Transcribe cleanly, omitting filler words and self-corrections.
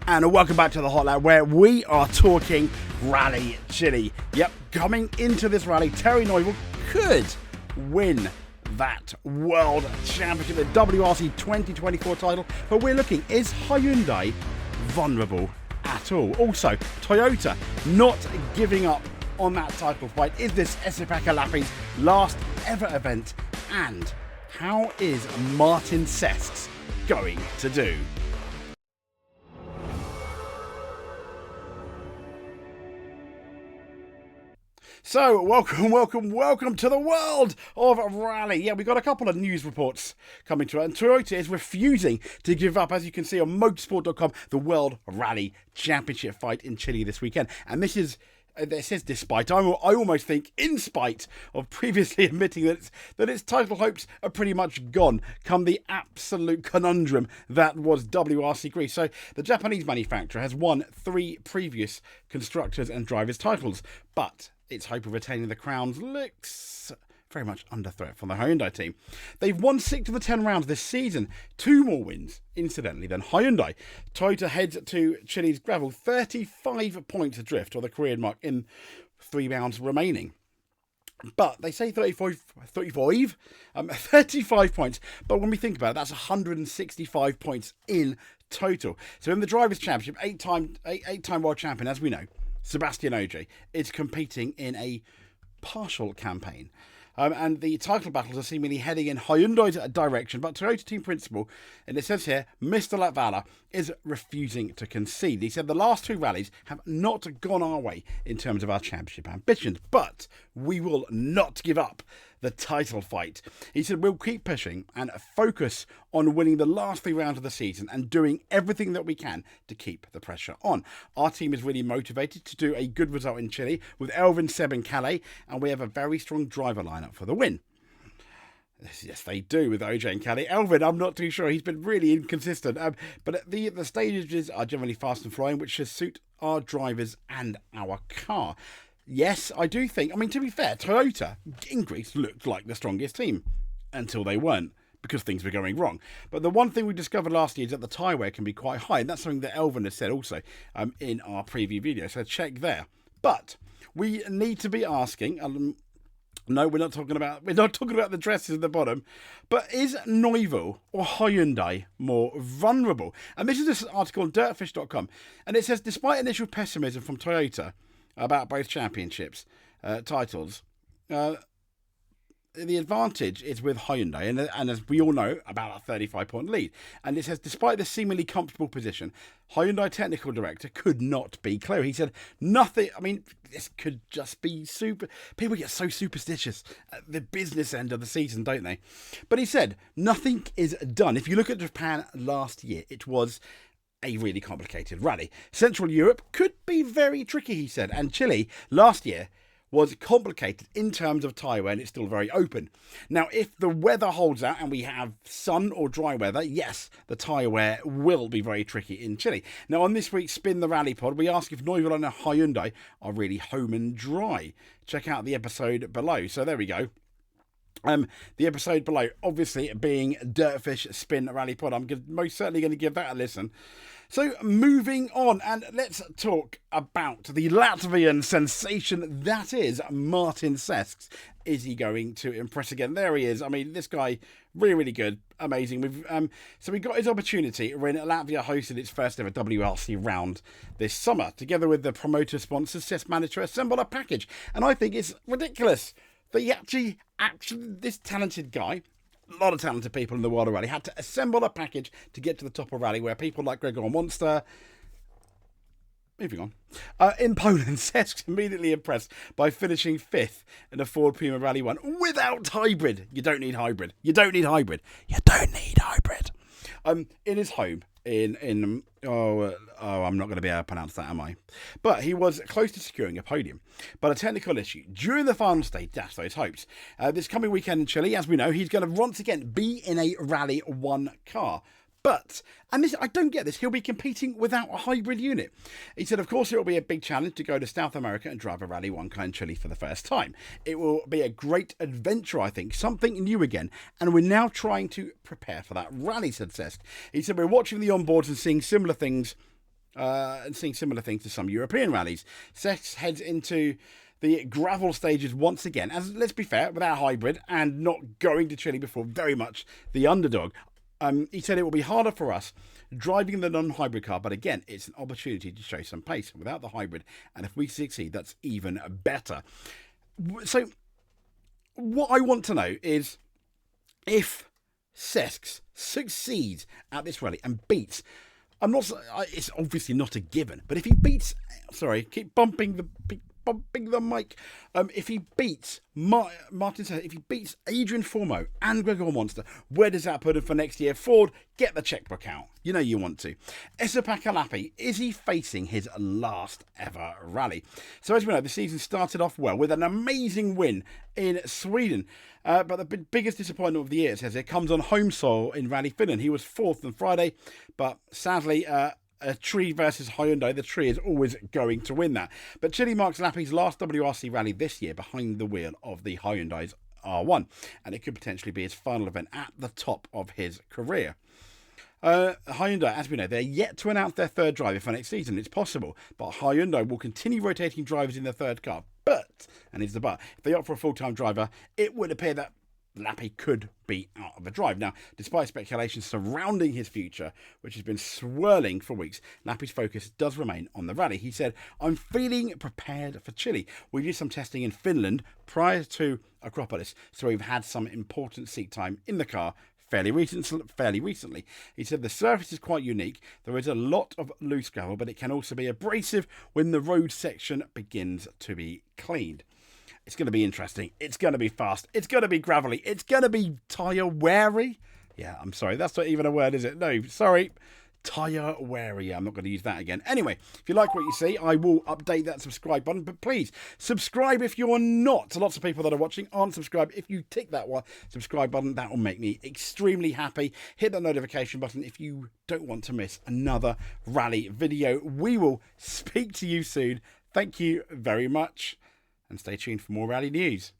And welcome back to the Hotline, where we are talking Rally Chile. Yep, coming into this rally, Terry Neuville could win that World Championship, the WRC 2024 title. But we're looking, is Hyundai vulnerable at all? Also, Toyota not giving up on that title fight. Is this Esapekka Lappi's last ever event? And how is Martin Sesks going to do? So, welcome to the world of rally. Yeah, we've got a couple of news reports coming to it, and Toyota is refusing to give up, as you can see on motorsport.com, the World Rally Championship fight in Chile this weekend. And this is, it says despite, I almost think in spite of previously admitting that its title hopes are pretty much gone come the absolute conundrum that was WRC Greece. So the Japanese manufacturer has won 3 previous constructors and drivers titles, but its hope of retaining the crowns looks very much under threat from the Hyundai team. They've won 6 of the 10 rounds this season, 2 more wins, incidentally, than Hyundai. Toyota heads to Chile's gravel, 35 points adrift, or the career mark, in 3 rounds remaining. But they say 35 points. But when we think about it, that's 165 points in total. So in the Drivers' Championship, 8-time world champion, as we know, Sebastian Ogier is competing in a partial campaign. And the title battles are seemingly heading in Hyundai's direction, but Toyota team principal, and it says here, Mr. Latvala, is refusing to concede. He said the last 2 rallies have not gone our way in terms of our championship ambitions, but we will not give up the title fight. He said we'll keep pushing and focus on winning the last 3 rounds of the season and doing everything that we can to keep the pressure on. Our team is really motivated to do a good result in Chile with Elvin, Seb and Calais, and we have a very strong driver lineup for the win. Yes, they do with OJ and Calais. Elvin, I'm not too sure. He's been really inconsistent. But the stages are generally fast and flying, which should suit our drivers and our car. Yes, I do think, I mean, to be fair, Toyota in Greece looked like the strongest team until they weren't, because things were going wrong. But the one thing we discovered last year is that the tyre wear can be quite high, and that's something that Elvin has said also in our preview video, so check there. But we need to be asking, no, we're not talking about the dresses at the bottom, but is Neuville or Hyundai more vulnerable? And this is this article on dirtfish.com, and it says, despite initial pessimism from Toyota about both championships titles, the advantage is with Hyundai, and as we all know, about a 35-point lead. And it says, despite the seemingly comfortable position, Hyundai technical director could not be clearer. He said, nothing, I mean, this could just be super. People get so superstitious at the business end of the season, don't they? But he said, nothing is done. If you look at Japan last year, it was a really complicated rally. Central Europe could be very tricky, he said, and Chile last year was complicated in terms of tyre wear, and it's still very open. Now, if the weather holds out and we have sun or dry weather, yes, the tyre wear will be very tricky in Chile. Now, on this week's Spin the Rally pod, we ask if Neuville and Hyundai are really home and dry. Check out the episode below. So there we go. The episode below, obviously being Dirtfish Spin Rally Pod. I'm most certainly going to give that a listen. So moving on, and let's talk about the Latvian sensation that is Martin Sesks. Is he going to impress again? There he is. I mean, this guy, really, really good. Amazing. So we got his opportunity when Latvia hosted its first ever WRC round this summer. Together with the promoter sponsors, Sesks managed to assemble a package. And I think it's ridiculous that he actually, this talented guy, a lot of talented people in the world of rally, had to assemble a package to get to the top of rally, where people like Gregor Monster. Moving on. In Poland, Sesks immediately impressed by finishing 5th in a Ford Puma Rally 1 without hybrid. You don't need hybrid. In his home in I'm not going to be able to pronounce that, am I? But he was close to securing a podium. But a technical issue during the final stage dashed those hopes. This coming weekend in Chile, as we know, he's going to once again be in a Rally 1 car. But, and this, I don't get this, he'll be competing without a hybrid unit. He said, of course, it will be a big challenge to go to South America and drive a Rally 1 car in Chile for the first time. It will be a great adventure, I think, something new again. And we're now trying to prepare for that rally, said Sesks. He said, we're watching the onboards and seeing similar things and seeing similar things to some European rallies. Sesks heads into the gravel stages once again, as, let's be fair, without hybrid and not going to Chile before, very much the underdog. He said it will be harder for us driving the non-hybrid car, but again, it's an opportunity to show some pace without the hybrid, and if we succeed, that's even better. So what I want to know is if Sesks succeeds at this rally and beats, it's obviously not a given, but if he beats, keep bumping the mic. If he beats Martin says, if he beats Adrian Formeau and Gregor Monster, where does that put him for next year? Ford, get the checkbook out. You know you want to. Esapekka Lappi, is he facing his last ever rally? So as we know, the season started off well with an amazing win in Sweden. But the biggest disappointment of the year, it says, it comes on home soil in Rally Finland. He was fourth on Friday, but sadly, a Tree versus Hyundai, the Tree is always going to win that. But Chile marks Lappi's last WRC rally this year behind the wheel of the Hyundai's R1, and it could potentially be his final event at the top of his career. Hyundai, as we know, they're yet to announce their third driver for next season. It's possible, but Hyundai will continue rotating drivers in their third car. But, and here's the but, if they opt for a full-time driver, it would appear that Lappi could be out of a drive. Now, despite speculation surrounding his future, which has been swirling for weeks, Lappi's focus does remain on the rally. He said, I'm feeling prepared for Chile. We did some testing in Finland prior to Acropolis, so we've had some important seat time in the car fairly recently. He said the surface is quite unique. There is a lot of loose gravel, but it can also be abrasive when the road section begins to be cleaned. It's going to be interesting. It's going to be fast. It's going to be gravelly. It's going to be tyre wary. Yeah, I'm sorry. That's not even a word, is it? No, sorry. Tyre wary. I'm not going to use that again. Anyway, if you like what you see, I will update that subscribe button. But please, subscribe if you're not. Lots of people that are watching aren't subscribed. If you tick that one subscribe button, that will make me extremely happy. Hit that notification button if you don't want to miss another rally video. We will speak to you soon. Thank you very much. And stay tuned for more rally news.